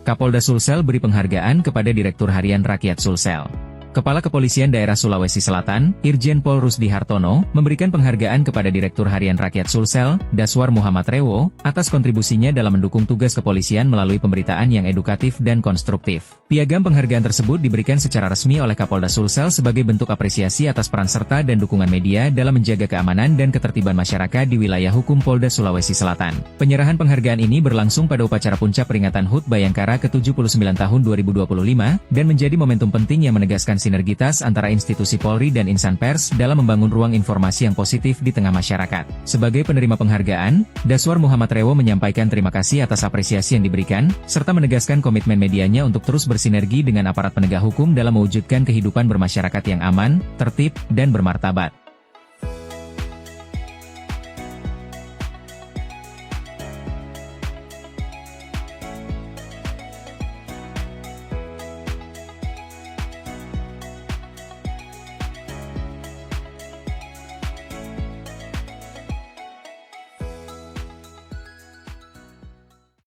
Kapolda Sulsel beri penghargaan kepada Direktur Harian Rakyat Sulsel. Kepala Kepolisian Daerah Sulawesi Selatan, Irjen Pol Rusdi Hartono, memberikan penghargaan kepada Direktur Harian Rakyat Sulsel, Daswar Muhammad Rewo, atas kontribusinya dalam mendukung tugas kepolisian melalui pemberitaan yang edukatif dan konstruktif. Piagam penghargaan tersebut diberikan secara resmi oleh Kapolda Sulsel sebagai bentuk apresiasi atas peran serta dan dukungan media dalam menjaga keamanan dan ketertiban masyarakat di wilayah hukum Polda Sulawesi Selatan. Penyerahan penghargaan ini berlangsung pada upacara puncak peringatan HUT Bayangkara ke-79 tahun 2025, dan menjadi momentum penting yang menegaskan sinergitas antara institusi Polri dan insan pers dalam membangun ruang informasi yang positif di tengah masyarakat. Sebagai penerima penghargaan, Daswar Muhammad Rewo menyampaikan terima kasih atas apresiasi yang diberikan, serta menegaskan komitmen medianya untuk terus bersinergi dengan aparat penegak hukum dalam mewujudkan kehidupan bermasyarakat yang aman, tertib, dan bermartabat.